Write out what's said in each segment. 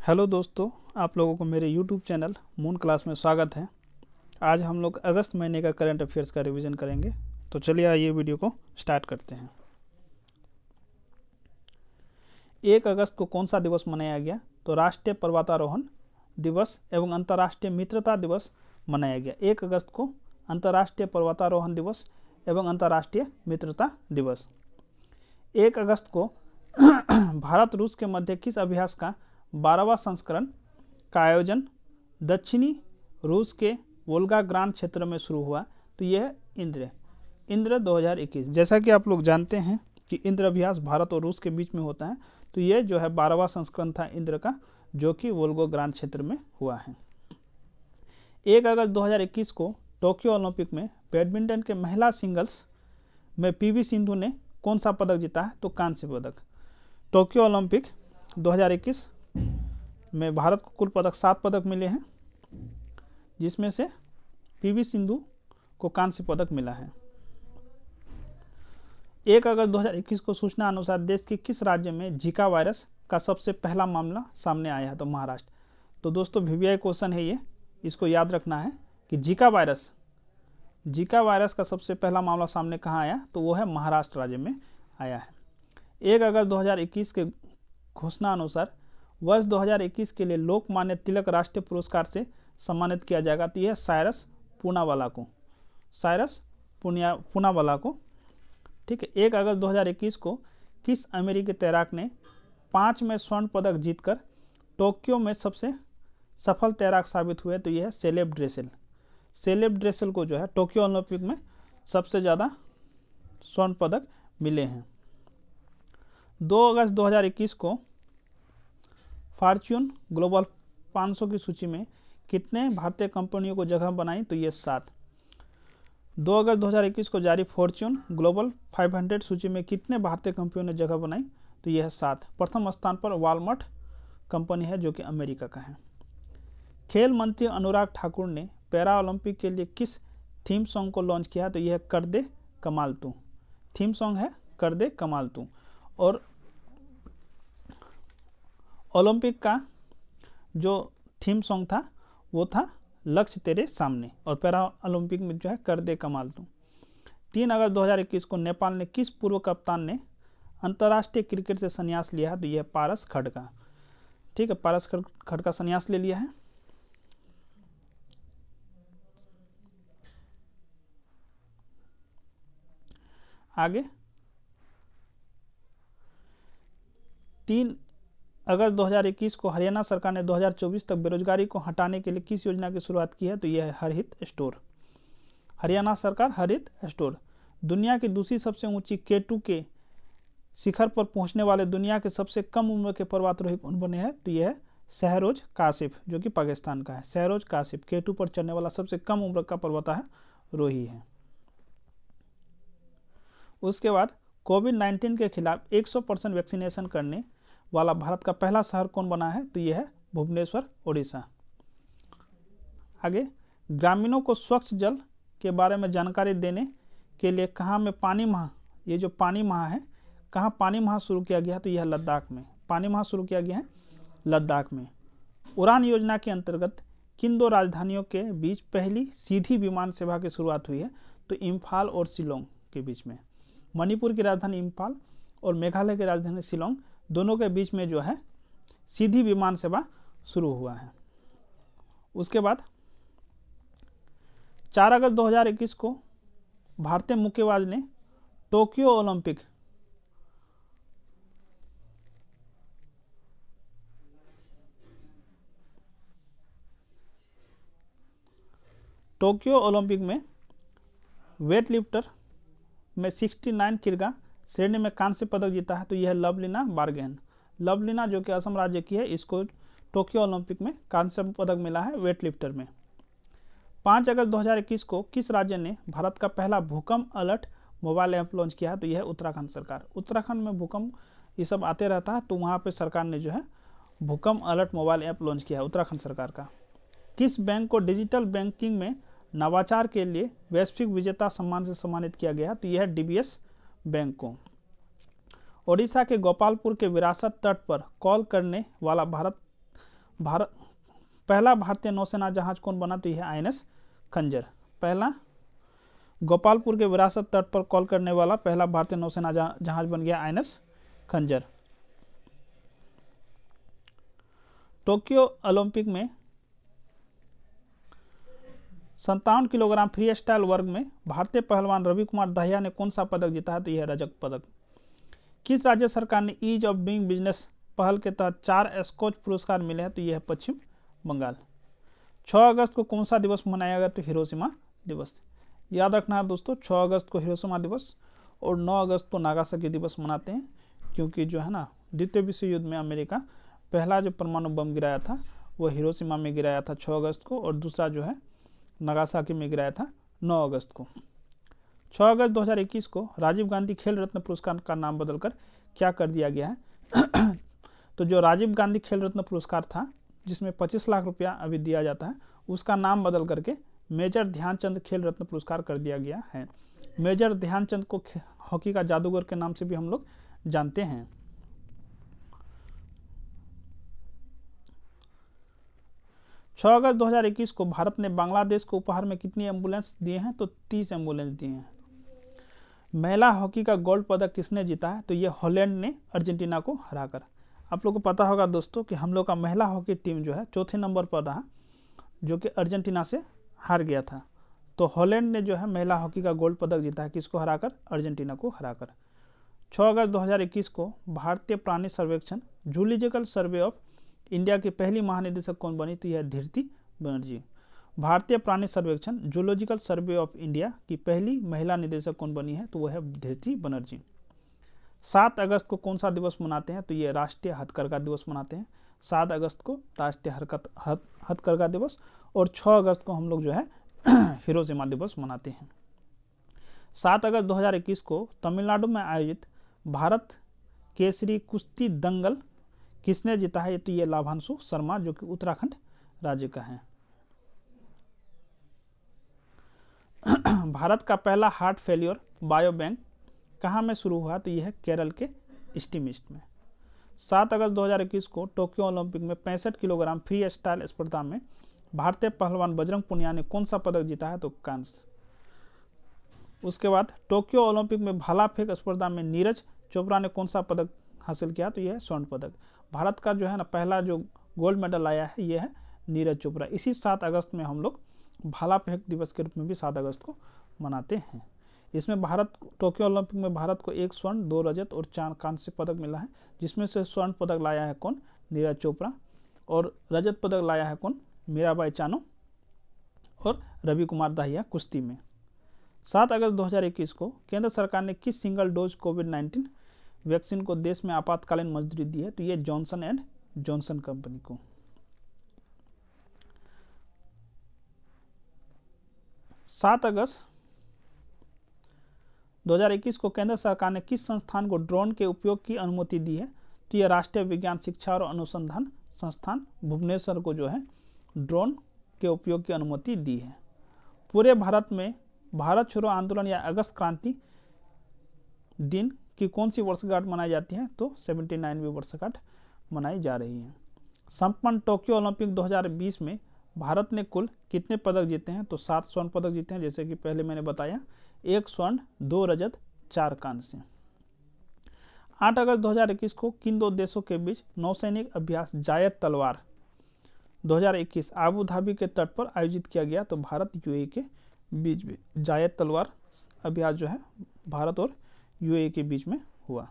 Hello दोस्तों, आप लोगों को मेरे यूट्यूब चैनल मून क्लास में स्वागत है। आज हम लोग अगस्त महीने का करंट अफेयर्स का रिवीजन करेंगे। तो चलिए आइए वीडियो को स्टार्ट करते हैं। 1 अगस्त को कौन सा दिवस मनाया गया? तो राष्ट्रीय पर्वतारोहण दिवस एवं अंतर्राष्ट्रीय मित्रता दिवस मनाया गया। 1 अगस्त को अंतर्राष्ट्रीय पर्वतारोहण दिवस एवं अंतर्राष्ट्रीय मित्रता दिवस। 1 अगस्त को भारत रूस के मध्य किस अभ्यास का 12वां संस्करण का आयोजन दक्षिणी रूस के वोल्गाग्राड क्षेत्र में शुरू हुआ? तो यह इंद्र 2021। जैसा कि आप लोग जानते हैं कि इंद्र अभ्यास भारत और रूस के बीच में होता है। तो यह जो है 12वां संस्करण था इंद्र का, जो कि वोल्गोग्राड क्षेत्र में हुआ है। 1 अगस्त 2021 को टोक्यो ओलंपिक में बैडमिंटन के महिला सिंगल्स में पीवी सिंधु ने कौन सा पदक जीता है? तो कांस्य पदक। टोक्यो ओलंपिक 2021 में भारत को कुल पदक 7 पदक मिले हैं, जिसमें से पीवी सिंधु को कांस्य पदक मिला है। 1 अगस्त 2021 को सूचना अनुसार देश के किस राज्य में जीका वायरस का सबसे पहला मामला सामने आया है? तो महाराष्ट्र। तो दोस्तों वीवीआई क्वेश्चन है ये, इसको याद रखना है कि जीका वायरस का सबसे पहला मामला सामने कहाँ आया? तो वो है महाराष्ट्र राज्य में आया है। 1 अगस्त 2021 के घोषणा अनुसार वर्ष 2021 के लिए लोकमान्य तिलक राष्ट्रीय पुरस्कार से सम्मानित किया जाएगा। तो यह साइरस पूनावाला को ठीक है। 1 अगस्त 2021 को किस अमेरिकी तैराक ने 5 में स्वर्ण पदक जीतकर टोक्यो में सबसे सफल तैराक साबित हुए? तो यह है सेलेब ड्रेसेल को जो है टोक्यो ओलंपिक में सबसे ज़्यादा स्वर्ण पदक मिले हैं। 2 अगस्त 2021 को फॉर्च्यून ग्लोबल 500 की सूची में कितने भारतीय कंपनियों को जगह बनाई? तो ये 7। 2 अगस्त 2021 को जारी फॉर्च्यून ग्लोबल 500 सूची में कितने भारतीय कंपनियों ने जगह बनाई? तो यह 7। प्रथम स्थान पर वालमार्ट कंपनी है, जो कि अमेरिका का है। खेल मंत्री अनुराग ठाकुर ने पैरा ओलंपिक के लिए किस थीम सॉन्ग को लॉन्च किया? तो यह कर दे कमाल तू। थीम सॉन्ग है कर दे कमाल तू। और ओलंपिक का जो थीम सॉन्ग था वो था लक्ष्य तेरे सामने, और पैरा ओलंपिक में जो है कर दे कमाल तू। 3 अगस्त 2021 को नेपाल ने किस पूर्व कप्तान ने अंतर्राष्ट्रीय क्रिकेट से संन्यास लिया है? तो यह पारस खड़का। ठीक है, पारस खड़का संन्यास ले लिया है। आगे 3 अगस्त 2021 को हरियाणा सरकार ने 2024 तक बेरोजगारी को हटाने के लिए किस योजना की शुरुआत की है? तो यह है हरहित स्टोर। हरियाणा सरकार हरित स्टोर। दुनिया की दूसरी सबसे ऊंची K2 के शिखर पर पहुंचने वाले दुनिया के सबसे कम उम्र के पर्वतारोही कौन बने हैं? तो यह है शहरोज काशिफ, जो कि पाकिस्तान का है। शहरोज काशिफ K2 पर चढ़ने वाला सबसे कम उम्र का पर्वतारोही है। उसके बाद कोविड-19 के खिलाफ 100% वैक्सीनेशन करने वाला भारत का पहला शहर कौन बना है? तो यह है भुवनेश्वर, ओडिशा। आगे ग्रामीणों को स्वच्छ जल के बारे में जानकारी देने के लिए कहाँ में पानी माह, ये जो पानी माह है, कहाँ पानी माह शुरू किया गया? तो यह लद्दाख में पानी माह शुरू किया गया है, लद्दाख में। उड़ान योजना के अंतर्गत किन 2 राजधानियों के बीच पहली सीधी विमान सेवा की शुरुआत हुई है? तो इम्फाल और शिलोंग के बीच में। मणिपुर की राजधानी इम्फाल और मेघालय की राजधानी शिलोंग, दोनों के बीच में जो है सीधी विमान सेवा शुरू हुआ है। उसके बाद 4 अगस्त 2021 को भारतीय मुक्केबाज ने टोक्यो ओलंपिक में वेट लिफ्टर में 69 किग्रा श्रेणी में कांस्य पदक जीता है। तो यह है लवलीना बारगेन। लवलीना जो कि असम राज्य की है, इसको टोक्यो ओलंपिक में कांस्य पदक मिला है वेट लिफ्टर में। 5 अगस्त 2021 को किस राज्य ने भारत का पहला भूकंप अलर्ट मोबाइल ऐप लॉन्च किया है? तो यह है उत्तराखंड सरकार। उत्तराखंड में भूकंप ये सब आते रहता है, तो वहाँ पे सरकार ने जो है भूकंप अलर्ट मोबाइल ऐप लॉन्च किया है, उत्तराखंड सरकार का। किस बैंक को डिजिटल बैंकिंग में नवाचार के लिए वैश्विक विजेता सम्मान से सम्मानित किया गया है? तो यह है डीबीएस बैंक को। ओडिशा के गोपालपुर के विरासत तट पर कॉल करने वाला पहला भारतीय नौसेना जहाज कौन बना, तो यह INS खंजर। पहला गोपालपुर के विरासत तट पर कॉल करने वाला पहला भारतीय नौसेना जहाज बन गया INS खंजर। टोक्यो ओलंपिक में 57 किलोग्राम फ्री स्टाइल वर्ग में भारतीय पहलवान रवि कुमार दाहिया ने कौन सा पदक जीता है, तो यह रजत पदक। किस राज्य सरकार ने ईज ऑफ डूइंग बिजनेस पहल के तहत 4 स्कॉच पुरस्कार मिले हैं, तो यह है पश्चिम बंगाल। 6 अगस्त को कौन सा दिवस मनाया गया, तो हिरोशिमा दिवस। याद रखना है दोस्तों, 6 अगस्त को हिरोशिमा दिवस और 9 अगस्त को नागासाकी दिवस मनाते हैं, क्योंकि जो है ना द्वितीय विश्व युद्ध में अमेरिका पहला जो परमाणु बम गिराया था वो हिरोशिमा में गिराया था 6 अगस्त को, और दूसरा जो है नागासाकी में गिराया था 9 अगस्त को। 6 अगस्त 2021 को राजीव गांधी खेल रत्न पुरस्कार का नाम बदलकर क्या कर दिया गया है तो जो राजीव गांधी खेल रत्न पुरस्कार था, जिसमें 25 लाख रुपया अभी दिया जाता है, उसका नाम बदल करके मेजर ध्यानचंद खेल रत्न पुरस्कार कर दिया गया है। मेजर ध्यानचंद को हॉकी का जादूगर के नाम से भी हम लोग जानते हैं। छह अगस्त 2021 को भारत ने बांग्लादेश को उपहार में कितनी एम्बुलेंस दिए हैं, तो 30 एम्बुलेंस दिए हैं। महिला हॉकी का गोल्ड पदक किसने जीता है, तो ये हॉलैंड ने अर्जेंटीना को हराकर। आप लोगों को पता होगा दोस्तों कि हम लोग का महिला हॉकी टीम जो है चौथे नंबर पर रहा, जो कि अर्जेंटीना से हार गया था। तो हॉलैंड ने जो है महिला हॉकी का गोल्ड पदक जीता है, किसको हराकर, अर्जेंटीना को हराकर। 6 अगस्त 2021 को भारतीय प्राणी सर्वेक्षण जूलॉजिकल सर्वे ऑफ इंडिया की पहली महानिदेशक कौन बनी, तो यह धीरती बनर्जी। भारतीय प्राणी सर्वेक्षण जूलॉजिकल सर्वे ऑफ इंडिया की पहली महिला निदेशक कौन बनी है, तो वह है धीरती बनर्जी। 7 अगस्त को कौन सा दिवस मनाते हैं, तो ये राष्ट्रीय हथकरघा दिवस मनाते हैं। 7 अगस्त को राष्ट्रीय हथकरघा दिवस, और 6 अगस्त को हम लोग जो है हिरोशिमा दिवस मनाते हैं। 7 अगस्त 2021 को तमिलनाडु में आयोजित भारत केसरी कुश्ती दंगल किसने जीता है, तो ये लाभांशु शर्मा, जो कि उत्तराखंड राज्य का है। भारत का पहला हार्ट फेल्योर बायो बैंक कहाँ में शुरू हुआ, तो यह है केरल के स्टीमिस्ट में। 7 अगस्त 2021 को टोक्यो ओलंपिक में 65 किलोग्राम फ्री स्टाइल स्पर्धा में भारतीय पहलवान बजरंग पुनिया ने कौन सा पदक जीता है, तो कांस्य। उसके बाद टोक्यो ओलंपिक में भाला फेंक स्पर्धा में नीरज चोपड़ा ने कौन सा पदक हासिल किया, तो यह है स्वर्ण पदक। भारत का जो है ना पहला जो गोल्ड मेडल आया है यह है नीरज चोपड़ा। इसी 7 अगस्त में हम लोग भाला फेंक दिवस के रूप में भी 7 अगस्त को मनाते हैं। इसमें टोक्यो ओलंपिक में भारत को 1 स्वर्ण 2 रजत और 4 कांस्य पदक मिला है, जिसमें से स्वर्ण पदक लाया है कौन, नीरज चोपड़ा, और रजत पदक लाया है कौन, मीराबाई चानू और रवि कुमार दाहिया कुश्ती में। 7 अगस्त 2021 को केंद्र सरकार ने किस सिंगल डोज कोविड-19 वैक्सीन को देश में आपातकालीन मंजूरी दी है, तो ये जॉनसन एंड जॉनसन कंपनी को। 7 अगस्त 2021 को केंद्र सरकार ने किस संस्थान को ड्रोन के उपयोग की अनुमति दी है, तो यह राष्ट्रीय विज्ञान शिक्षा और अनुसंधान संस्थान भुवनेश्वर को जो है ड्रोन के उपयोग की अनुमति दी है। पूरे भारत में भारत छोड़ो आंदोलन या अगस्त क्रांति दिन की कौन सी वर्षगांठ मनाई जाती है, तो 79वीं वर्षगांठ मनाई जा रही है। संपन्न टोक्यो ओलंपिक 2020 में भारत ने कुल कितने पदक जीते हैं, तो 7 स्वर्ण पदक जीते हैं, जैसे कि पहले मैंने बताया, 1 स्वर्ण 2 रजत 4 कांस्य। 8 अगस्त 2021 को किन दो देशों के बीच नौसैनिक अभ्यास जायद तलवार 2021 आबू धाबी के तट पर आयोजित किया गया, तो भारत यूएई के बीच में जायद तलवार अभ्यास जो है भारत और यूएई के बीच में हुआ।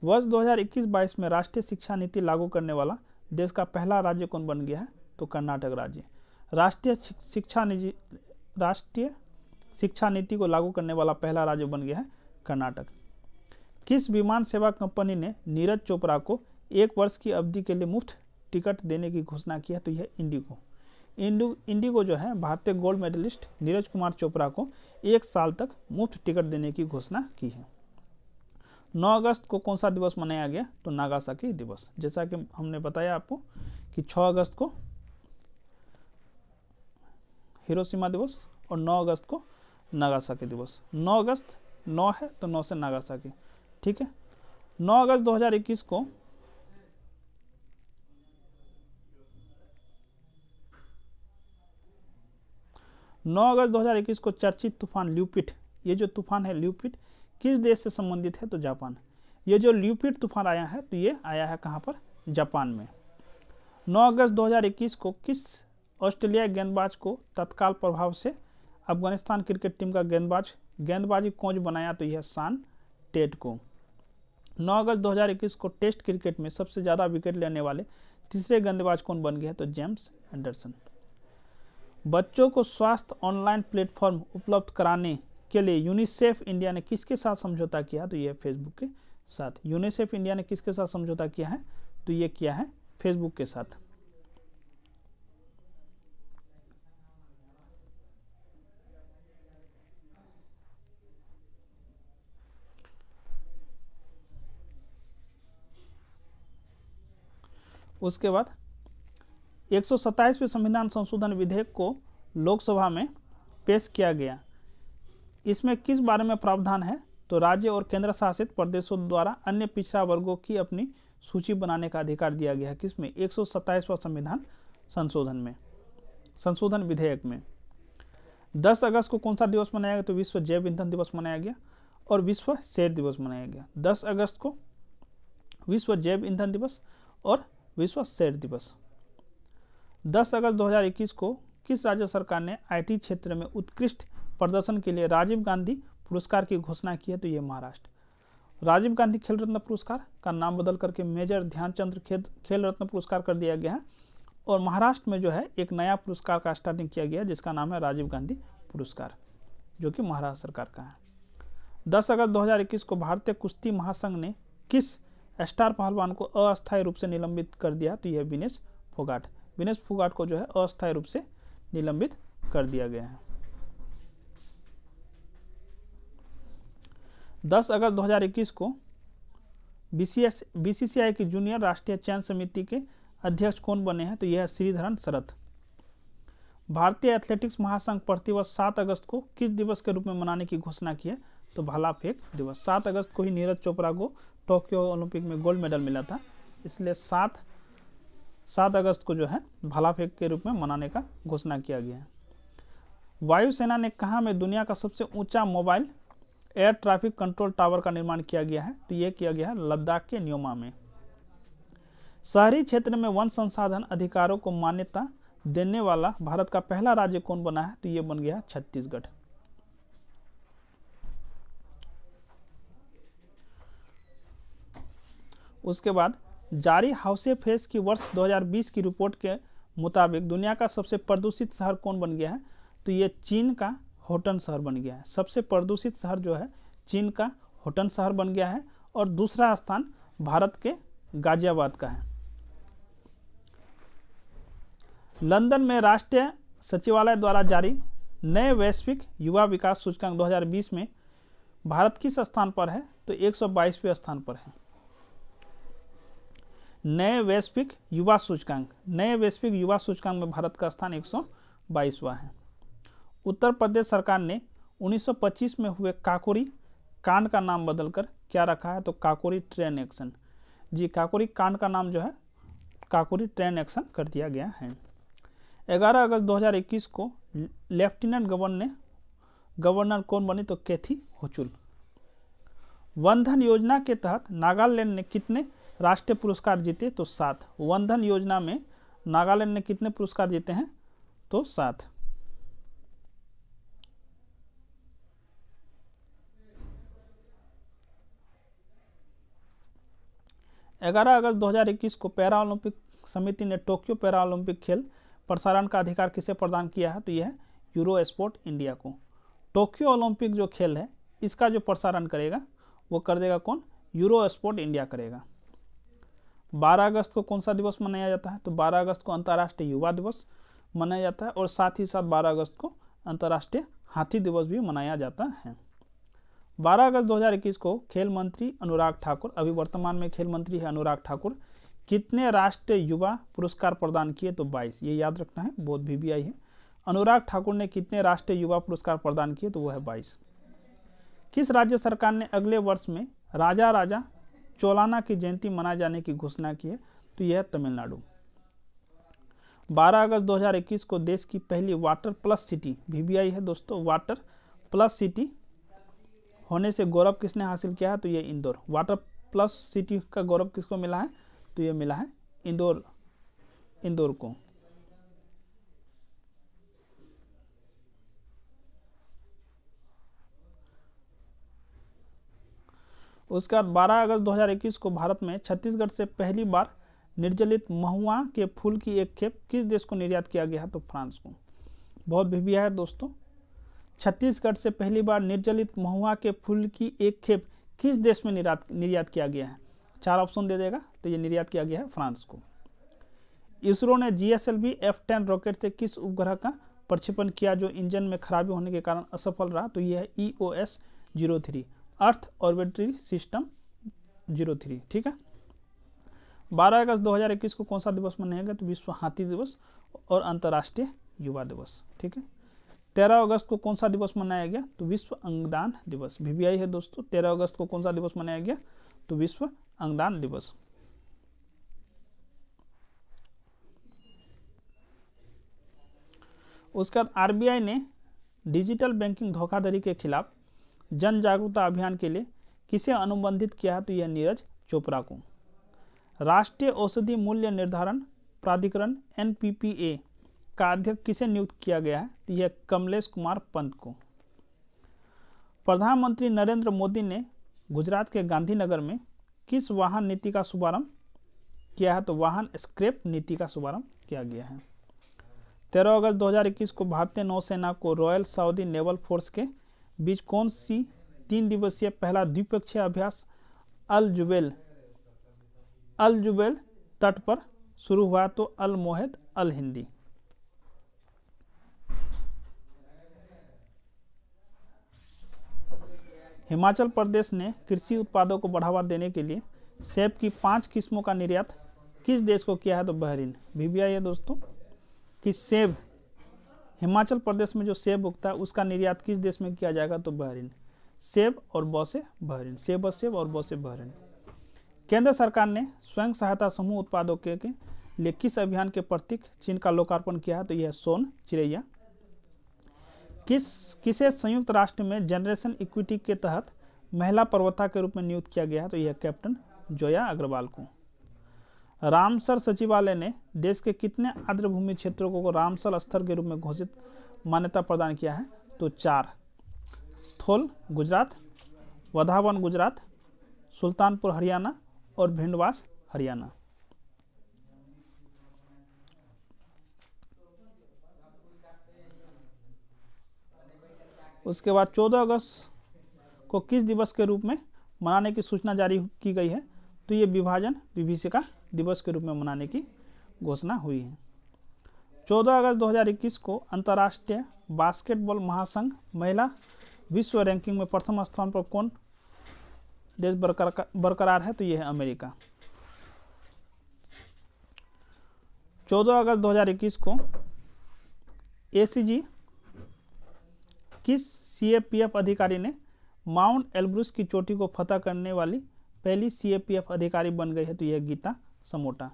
वर्ष 2021-22 में राष्ट्रीय शिक्षा नीति लागू करने वाला देश का पहला राज्य कौन बन गया है, तो कर्नाटक राज्य। राष्ट्रीय शिक्षा नीति को लागू करने वाला पहला राज्य बन गया है कर्नाटक। किस विमान सेवा कंपनी ने नीरज चोपड़ा को 1 वर्ष की अवधि के लिए मुफ्त टिकट देने की घोषणा की है, तो यह इंडिगो। इंडिगो जो है भारतीय गोल्ड मेडलिस्ट नीरज कुमार चोपड़ा को 1 साल तक मुफ्त टिकट देने की घोषणा की है। 9 अगस्त को कौन सा दिवस मनाया गया, तो नागासाकी दिवस। जैसा कि हमने बताया आपको कि 6 अगस्त को हिरोशिमा दिवस और 9 अगस्त को नागासाकी दिवस। 9 अगस्त 9 है तो 9 से नागासाकी, ठीक है। 9 अगस्त 2021 को 9 अगस्त 2021 को चर्चित तूफान ल्यूपिट, ये जो तूफान है ल्यूपिट किस देश से संबंधित है? तो जापान। ये जो ल्यूपिट तूफान आया है तो ये आया है कहाँ पर? जापान में। 9 अगस्त 2021 को किस ऑस्ट्रेलियाई गेंदबाज को तत्काल प्रभाव से अफगानिस्तान क्रिकेट टीम का गेंदबाजी कोच बनाया? तो यह शान टेट को। 9 अगस्त 2021 को टेस्ट क्रिकेट में सबसे ज़्यादा विकेट लेने वाले तीसरे गेंदबाज कौन बन गए? तो जेम्स एंडरसन। बच्चों को स्वास्थ्य ऑनलाइन प्लेटफॉर्म उपलब्ध कराने के लिए यूनिसेफ इंडिया ने किसके साथ समझौता किया? तो यह फेसबुक के साथ। यूनिसेफ इंडिया ने किसके साथ समझौता किया है? तो ये किया है फेसबुक के साथ। उसके बाद 127वें संविधान संशोधन विधेयक को लोकसभा में पेश किया गया। इसमें किस बारे में प्रावधान है? तो राज्य और केंद्र शासित प्रदेशों द्वारा अन्य पिछड़ा वर्गों की अपनी सूची बनाने का अधिकार दिया गया है। किसमें? 127वां संविधान संशोधन विधेयक में। 10 अगस्त को कौन सा दिवस मनाया गया? तो विश्व जैव ईंधन दिवस मनाया गया और विश्व सेर दिवस मनाया गया। 10 अगस्त को विश्व जैव ईंधन दिवस और विश्व सेर दिवस। 10 अगस्त 2021 को किस राज्य सरकार ने आईटी क्षेत्र में उत्कृष्ट प्रदर्शन के लिए राजीव गांधी पुरस्कार की घोषणा की है? तो ये महाराष्ट्र। राजीव गांधी खेल रत्न पुरस्कार का नाम बदल करके मेजर ध्यानचंद खेल रत्न पुरस्कार कर दिया गया है और महाराष्ट्र में जो है एक नया पुरस्कार का स्टार्टिंग किया गया जिसका नाम है राजीव गांधी पुरस्कार, जो कि महाराष्ट्र सरकार का है। 10 अगस्त 2021 को भारतीय कुश्ती महासंघ ने किस स्टार पहलवान को अस्थायी रूप से निलंबित कर दिया? तो यह विनेश फोगाट। विनेश फोगाट को जो है अस्थायी रूप से निलंबित कर दिया गया है। 10 अगस्त 2021 को बीसीसीआई की जूनियर राष्ट्रीय चयन समिति के अध्यक्ष कौन बने हैं? तो यह श्रीधरन शरत। भारतीय एथलेटिक्स महासंघ प्रतिवर्ष 7 अगस्त को किस दिवस के रूप में मनाने की घोषणा की है? तो भाला फेंक दिवस। 7 अगस्त को ही नीरज चोपड़ा को टोक्यो ओलंपिक में गोल्ड मेडल मिला था, इसलिए 7 अगस्त को जो है भाला फेंक के रूप में मनाने का घोषणा किया गया है। वायुसेना ने कहाँ में दुनिया का सबसे ऊंचा mobile air traffic control tower का निर्माण किया गया है? तो यह किया गया है लद्दाख के न्योमा में। शहरी क्षेत्र में वन संसाधन अधिकारों को मान्यता देने वाला भारत का पहला राज्य कौन बना है? तो यह बन गया छत्तीसगढ़। उसके बाद जारी हाउसे फेस की वर्ष 2020 की रिपोर्ट के मुताबिक दुनिया का सबसे प्रदूषित शहर कौन बन गया है? तो ये चीन का होटन शहर बन गया है। सबसे प्रदूषित शहर जो है चीन का होटन शहर बन गया है और दूसरा स्थान भारत के गाजियाबाद का है। लंदन में राष्ट्रीय सचिवालय द्वारा जारी नए वैश्विक युवा विकास सूचकांक 2020 में भारत किस स्थान पर है? तो 122वें स्थान पर है। नए वैश्विक युवा सूचकांक में भारत का स्थान 122वां है। उत्तर प्रदेश सरकार ने 1925 में हुए काकोरी कांड का नाम बदलकर क्या रखा है? तो काकोरी ट्रेन एक्शन। जी, काकोरी कांड का नाम जो है काकोरी ट्रेन एक्शन कर दिया गया है। 11 अगस्त 2021 को लेफ्टिनेंट गवर्नर कौन बनी? तो कैथी होचुल। वन धन योजना के तहत नागालैंड ने कितने राष्ट्रीय पुरस्कार जीते? तो 7। वन धन योजना में नागालैंड ने कितने पुरस्कार जीते हैं? तो 7। ग्यारह अगस्त 2021 को पैरा ओलंपिक समिति ने टोक्यो पैरा ओलंपिक खेल प्रसारण का अधिकार किसे प्रदान किया है? तो यह है यूरो स्पोर्ट इंडिया को। टोक्यो ओलंपिक जो खेल है इसका जो प्रसारण करेगा वो कर देगा कौन? यूरो स्पोर्ट इंडिया करेगा। 12 अगस्त को कौन सा दिवस मनाया जाता है? तो 12 अगस्त को अंतर्राष्ट्रीय युवा दिवस मनाया जाता है और साथ ही साथ 12 अगस्त को अंतर्राष्ट्रीय हाथी दिवस भी मनाया जाता है। 12 अगस्त 2021 को खेल मंत्री अनुराग ठाकुर, अभी वर्तमान में खेल मंत्री है अनुराग ठाकुर, कितने राष्ट्रीय युवा पुरस्कार प्रदान किए? तो 22। ये याद रखना है, बहुत VBI है। अनुराग ठाकुर ने कितने राष्ट्रीय युवा पुरस्कार प्रदान किए? तो वो है 22। किस राज्य सरकार ने अगले वर्ष में राजा चोलाना की जयंती मनाए जाने की घोषणा की है? तो यह है तमिलनाडु। 12 अगस्त 2021 को देश की पहली वाटर प्लस सिटी, VBI है दोस्तों, वाटर प्लस सिटी होने से गौरव किसने हासिल किया है? तो ये इंदौर। वाटर प्लस सिटी का गौरव किसको मिला है? तो ये मिला है इंदौर को। उसके बाद 12 अगस्त 2021 को भारत में छत्तीसगढ़ से पहली बार निर्जलित महुआ के फूल की एक खेप किस देश को निर्यात किया गया है? तो फ्रांस को। बहुत VBI है दोस्तों। छत्तीसगढ़ से पहली बार निर्जलित महुआ के फूल की एक खेप किस देश में निर्यात किया गया है? 4 ऑप्शन दे देगा, तो ये निर्यात किया गया है फ्रांस को। इसरो ने GSLV F10 रॉकेट से किस उपग्रह का प्रक्षेपण किया जो इंजन में खराबी होने के कारण असफल रहा? तो यह है EOS 03, अर्थ ऑर्बिटरी सिस्टम 03। ठीक है। 12 अगस्त 2021 को कौन सा दिवस मनाएगा? तो विश्व हाथी दिवस और अंतर्राष्ट्रीय युवा दिवस। ठीक है। 13 अगस्त को कौन सा दिवस मनाया गया? तो विश्व अंगदान दिवस। VBI है दोस्तों। 13 अगस्त को कौन सा दिवस मनाया गया? तो विश्व अंगदान दिवस। उसके बाद RBI ने डिजिटल बैंकिंग धोखाधड़ी के खिलाफ जन जागरूकता अभियान के लिए किसे अनुबंधित किया है? तो यह नीरज चोपड़ा को। राष्ट्रीय औषधि मूल्य निर्धारण प्राधिकरण NPPA का अध्यक्ष किसे नियुक्त किया गया है? तो यह कमलेश कुमार पंत को। प्रधानमंत्री नरेंद्र मोदी ने गुजरात के गांधीनगर में किस वाहन नीति का शुभारंभ किया है? तो वाहन स्क्रैप नीति का शुभारंभ किया गया है। 13 अगस्त 2021 को भारतीय नौसेना को रॉयल सऊदी नेवल फोर्स के बीच कौन सी 3 दिवसीय पहला द्विपक्षीय अभ्यास अल जुबैल तट पर शुरू हुआ? तो अल मोहद अल हिंदी। हिमाचल प्रदेश ने कृषि उत्पादों को बढ़ावा देने के लिए सेब की 5 किस्मों का निर्यात किस देश को किया है? तो बहरीन। VBI है दोस्तों कि सेब, हिमाचल प्रदेश में जो सेब उगता है उसका निर्यात किस देश में किया जाएगा? तो बहरीन। सेब और बौसे बहरीन, सेब और बौसे बहरीन। केंद्र सरकार ने स्वयं सहायता समूह उत्पादों के लिए किस अभियान के प्रतीक चिन्ह का लोकार्पण किया है? तो यह सोन चिड़ैया। किसे संयुक्त राष्ट्र में जनरेशन इक्विटी के तहत महिला प्रवक्ता के रूप में नियुक्त किया गया है? तो यह कैप्टन जोया अग्रवाल को। रामसर सचिवालय ने देश के कितने आर्द्रभूमि क्षेत्रों को रामसर स्थल के रूप में घोषित मान्यता प्रदान किया है? तो 4। थोल गुजरात, वधावन गुजरात, सुल्तानपुर हरियाणा और भिंडवास हरियाणा। उसके बाद 14 अगस्त को किस दिवस के रूप में मनाने की सूचना जारी की गई है? तो ये विभाजन विभीषिका दिवस के रूप में मनाने की घोषणा हुई है। 14 अगस्त 2021 को अंतर्राष्ट्रीय बास्केटबॉल महासंघ महिला विश्व रैंकिंग में प्रथम स्थान पर कौन देश बरकरार है? तो यह है अमेरिका। 14 अगस्त 2021 को ACG किस CAPF अधिकारी ने माउंट एल्ब्रुस की चोटी को फतह करने वाली पहली CAPF अधिकारी बन गई है? तो यह गीता समोटा।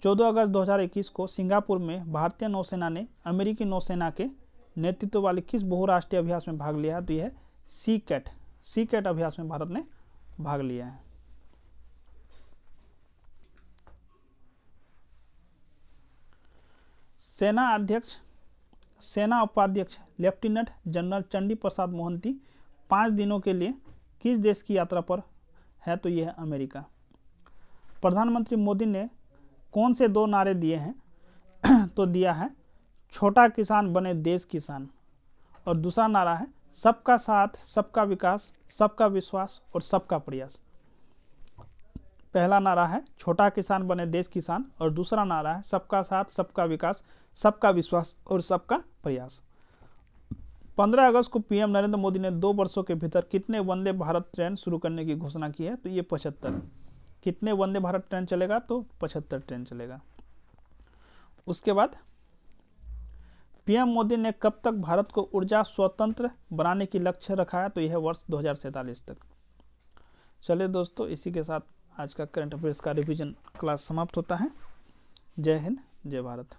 14 अगस्त 2021 को सिंगापुर में भारतीय नौसेना ने अमेरिकी नौसेना के नेतृत्व वाले किस बहुराष्ट्रीय अभ्यास में भाग लिया है? तो यह सी कैट अभ्यास में भारत ने भाग लिया है। सेना उपाध्यक्ष लेफ्टिनेंट जनरल चंडी प्रसाद मोहंती 5 दिनों के लिए किस देश की यात्रा पर है? तो यह है अमेरिका। प्रधानमंत्री मोदी ने कौन से 2 नारे दिए हैं? तो दिया है छोटा किसान बने देश किसान, और दूसरा नारा है सबका साथ सबका विकास सबका विश्वास और सबका प्रयास। पहला नारा है छोटा किसान बने देश किसान और दूसरा नारा है सबका साथ सबका विकास सबका विश्वास और सबका प्रयास। 15 अगस्त को PM नरेंद्र मोदी ने 2 वर्षों के भीतर कितने वंदे भारत ट्रेन शुरू करने की घोषणा की है? तो ये 75। कितने वंदे भारत ट्रेन चलेगा? तो 75 ट्रेन चलेगा। उसके बाद PM मोदी ने कब तक भारत को ऊर्जा स्वतंत्र बनाने की लक्ष्य रखा है? तो यह वर्ष 2047 तक। चलिए दोस्तों, इसी के साथ आज का करंट अफेयर्स का रिवीजन क्लास समाप्त होता है। जय हिंद, जय भारत।